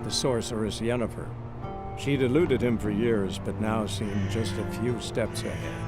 the sorceress Yennefer. She'd eluded him for years, but now seemed just a few steps ahead.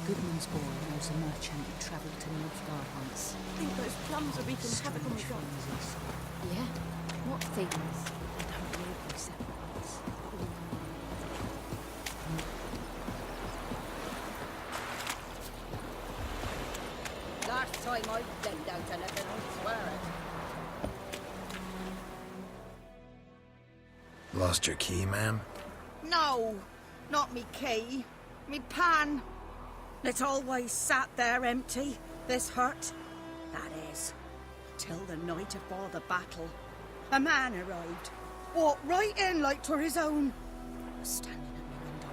Goodman's boy knows a merchant who travelled to North WildHunts. I think those plums are wreaking havoc on the shop. Yeah? What things? They don't live except once. Last time I lent out anything, I swear it. Lost your key, ma'am? No, not me key. Me pan. It's always sat there empty, this hut. That is, till the night afore the battle. A man arrived, walked right in like 'twere his own. I was standing at my window,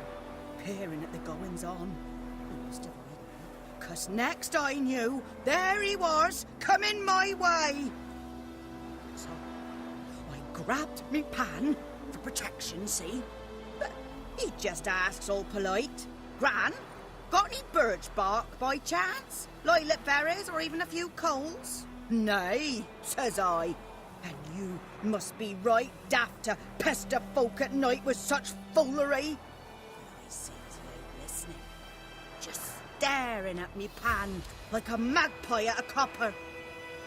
peering at the goings-on. He must have hidden me, 'cause next I knew, there he was, coming my way. So, I grabbed me pan, for protection, see? But he just asks all polite, "Gran, got any birch bark by chance? Lilac berries or even a few coals?" "Nay," says I. "And you must be right daft to pester folk at night with such foolery." I sees he ain't listening, just staring at me pan like a magpie at a copper.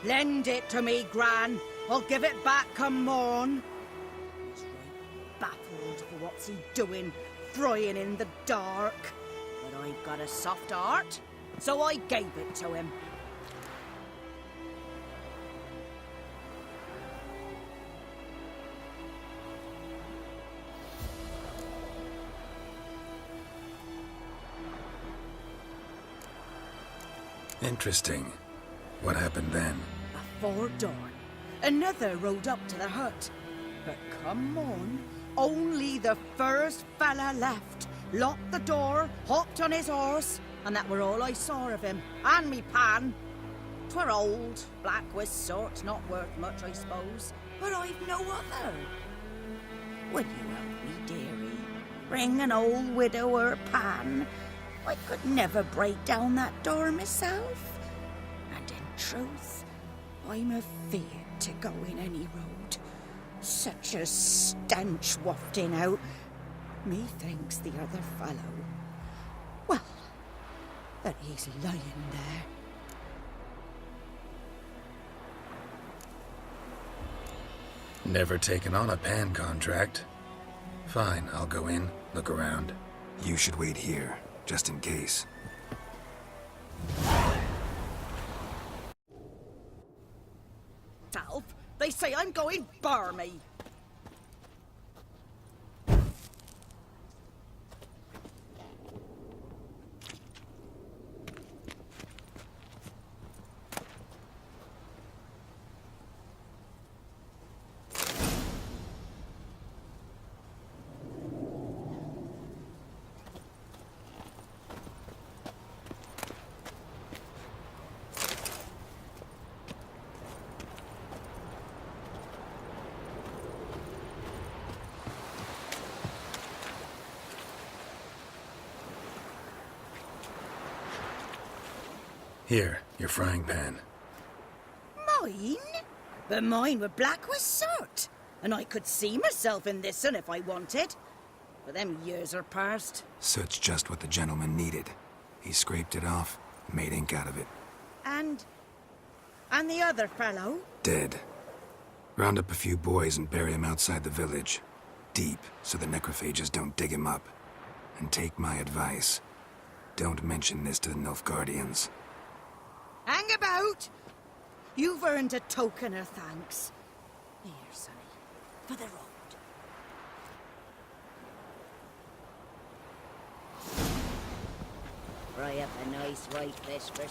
"Lend it to me, Gran. I'll give it back come morn." He's right baffled for what's he doing, frying in the dark. But I've got a soft heart, so I gave it to him. Interesting. What happened then? Before dawn, another rode up to the hut. But come on, only the first fella left. Locked the door, hopped on his horse, and that were all I saw of him, and me pan. 'Twere old, black with sort, not worth much, I suppose, but I've no other. Would you help me, dearie? Bring an old widower pan? I could never break down that door myself. And in truth, I'm afeard to go in any road. Such a stench wafting out. Methinks the other fellow, well, that he's lying there. Never taken on a pan contract. Fine, I'll go in, look around. You should wait here, just in case. Self, they say I'm going barmy. Here, your frying pan. Mine? But mine were black with soot, and I could see myself in this one if I wanted. But them years are past. Soot's just what the gentleman needed. He scraped it off, made ink out of it. And the other fellow? Dead. Round up a few boys and bury him outside the village. Deep, so the necrophages don't dig him up. And take my advice. Don't mention this to the Nilfgaardians. Hang about! You've earned a token of thanks. Here, sonny, for the road. Fry up a nice white fish for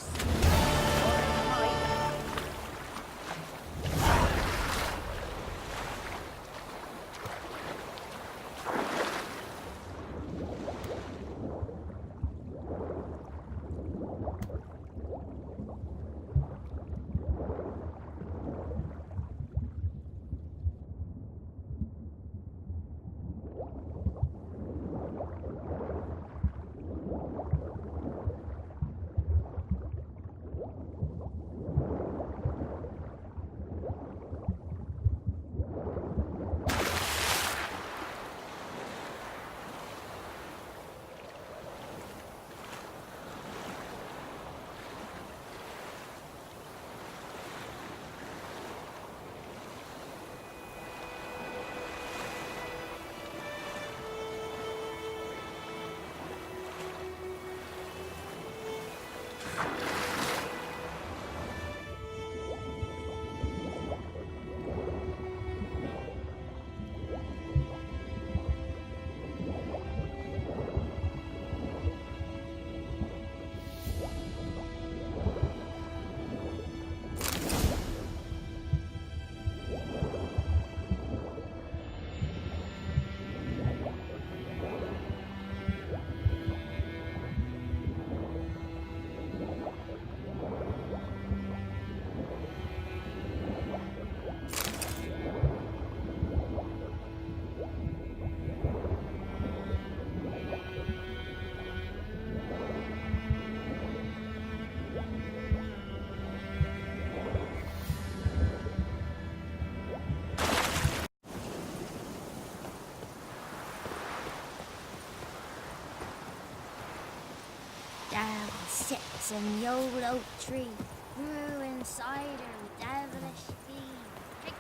Down sits an old oak tree, grew inside her devilish feet.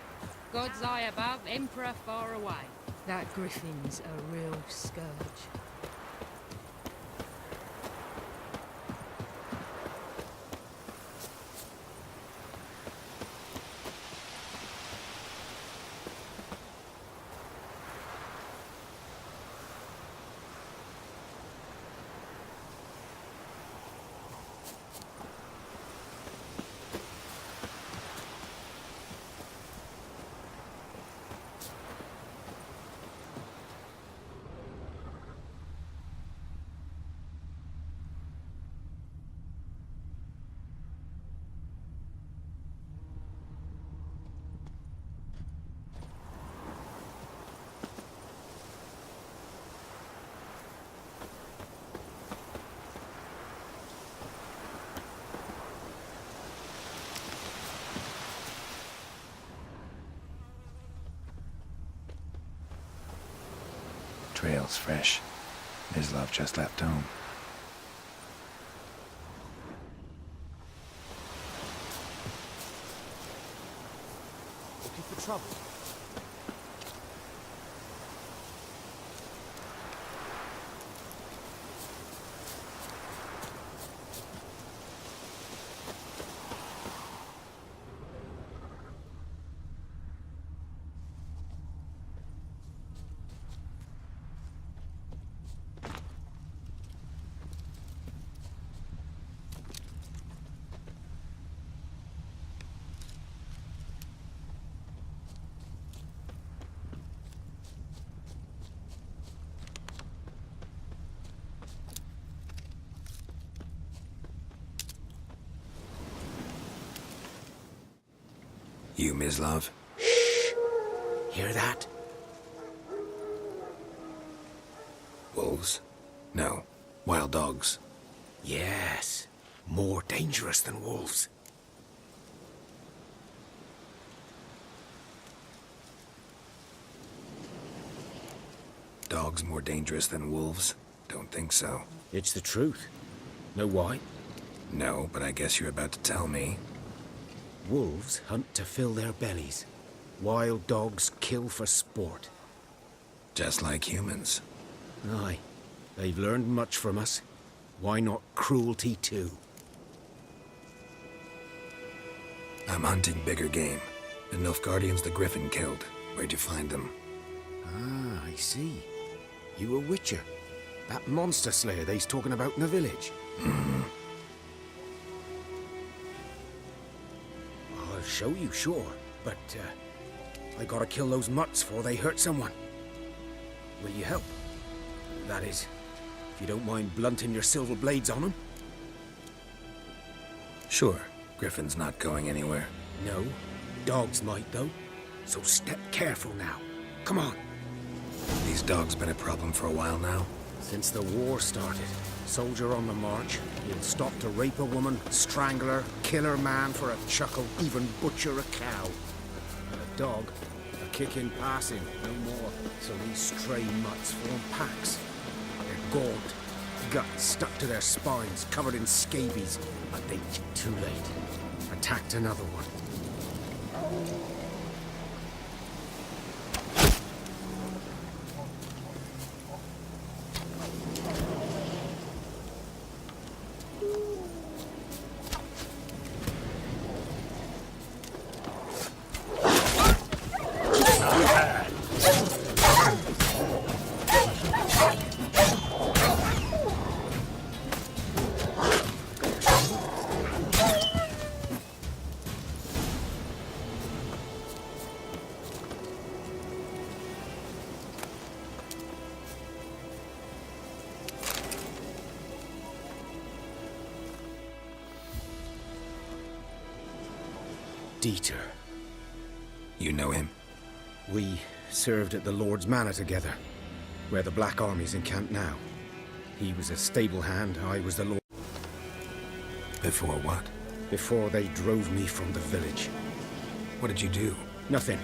God's eye above, Emperor far away. That griffin's a real scourge. Trail's fresh. Mislov just left home. Looking for trouble? You, Mislov? Hear that? Wolves? No. Wild dogs. Yes. More dangerous than wolves. dogs more dangerous than wolves? Don't think so. It's the truth. Know why? No, but I guess you're about to tell me. Wolves hunt to fill their bellies. Wild dogs kill for sport. Just like humans. Aye. They've learned much from us. Why not cruelty too? I'm hunting bigger game. The Nilfgaardians the Griffin killed. Where'd you find them? Ah, I see. You a witcher. That monster slayer they's talking about in the village. I'll show you, sure. But, I gotta kill those mutts before they hurt someone. Will you help? That is, if you don't mind blunting your silver blades on them. Sure. Griffin's not going anywhere. No. Dogs might, though. So step careful now. Come on. These dogs been a problem for a while now? Since the war started, soldier on the march, he'll stop to rape a woman, strangle her, kill her man for a chuckle, even butcher a cow. And a dog, a kick in passing, no more. So these stray mutts form packs. They're gaunt, guts stuck to their spines, covered in scabies. But they too late. Attacked another one. Dieter. You know him? We served at the Lord's Manor together, where the Black Army's encamped now. He was a stable hand, I was the Lord. Before what? Before they drove me from the village. What did you do? Nothing.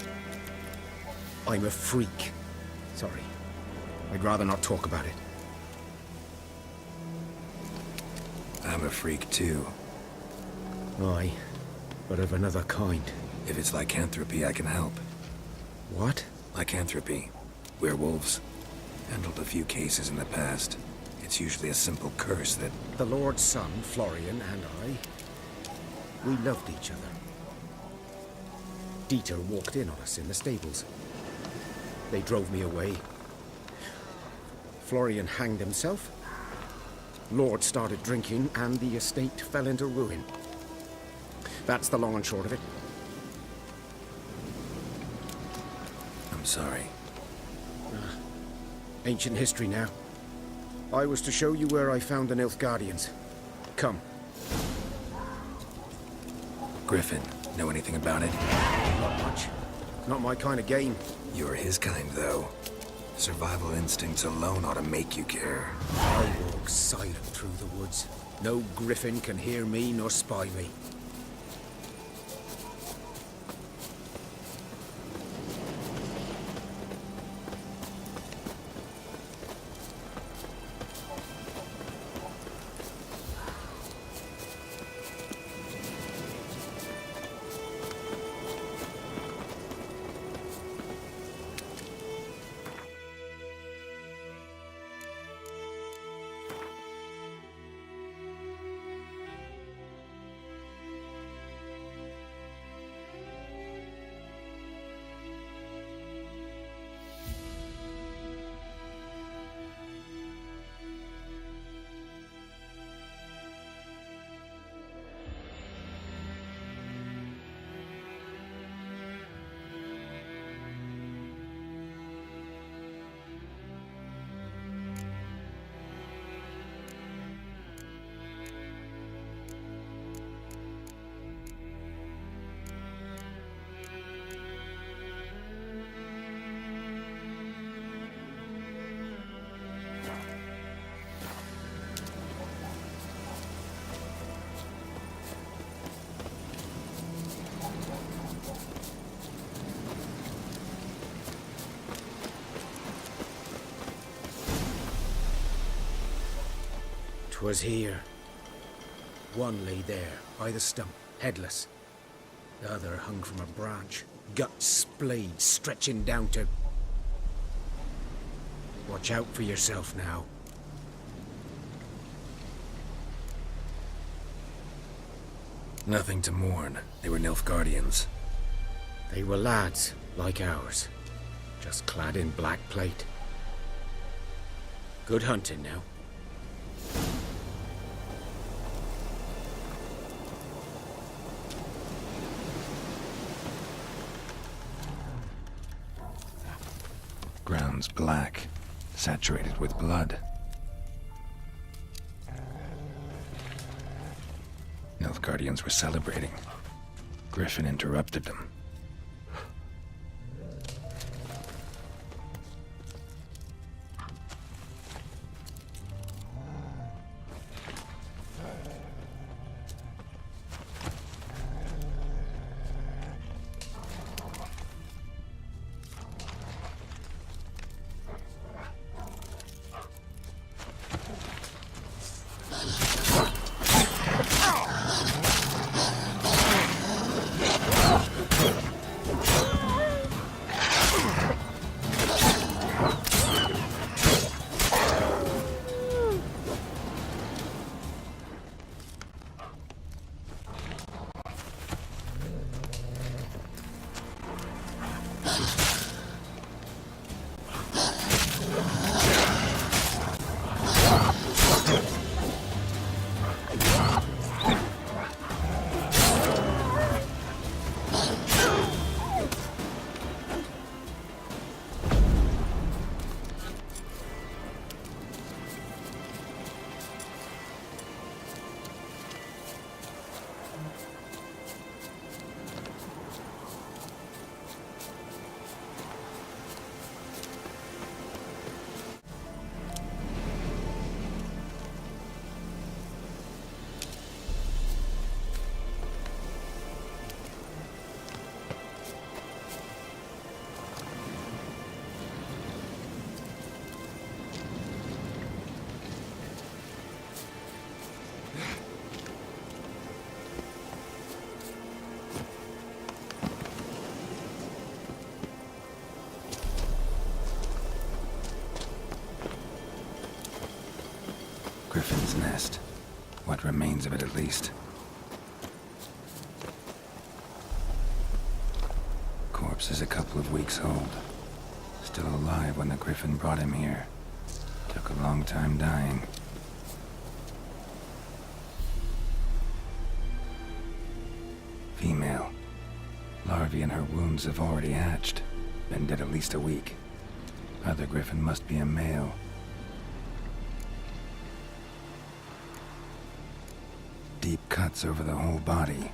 I'm a freak. Sorry. I'd rather not talk about it. I'm a freak too. Aye, but of another kind. If it's lycanthropy, I can help. What? Lycanthropy. Werewolves. Handled a few cases in the past. It's usually a simple curse that... The Lord's son, Florian, and I, we loved each other. Dieter walked in on us in the stables. They drove me away. Florian hanged himself. Lord started drinking, and the estate fell into ruin. That's the long and short of it. I'm sorry. Ancient history now. I was to show you where I found the Nilfgaardians. Come. Griffin, know anything about it? Not much. Not my kind of game. You're his kind, though. Survival instincts alone ought to make you care. I walk silent through the woods. No griffin can hear me nor spy me. 'Twas here. One lay there, by the stump, headless. The other hung from a branch, guts splayed, stretching down to... Watch out for yourself now. Nothing to mourn. They were Nilfgaardians. They were lads, like ours, just clad in black plate. Good hunting now. Ground's black, saturated with blood. Nilfgaardians were celebrating. Griffin interrupted them. Griffin's nest. What remains of it, at least. Corpse is a couple of weeks old. Still alive when the Griffin brought him here. Took a long time dying. Female. Larvae in her wounds have already hatched. Been dead at least a week. Other Griffin must be a male. Deep cuts over the whole body.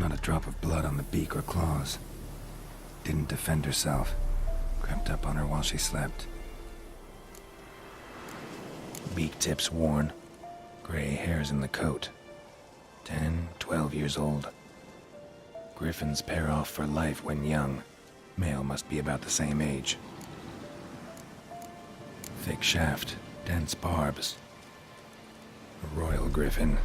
Not a drop of blood on the beak or claws. Didn't defend herself. Crept up on her while she slept. Beak tips worn. Gray hairs in the coat. 10, 12 years old. Griffins pair off for life when young. Male must be about the same age. Thick shaft, dense barbs. A royal griffin.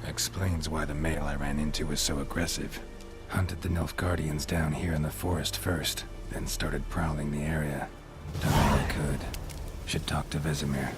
Explains why the male I ran into was so aggressive. Hunted the Nilfgaardians down here in the forest first, then started prowling the area. Done all I could. Should talk to Vesemir.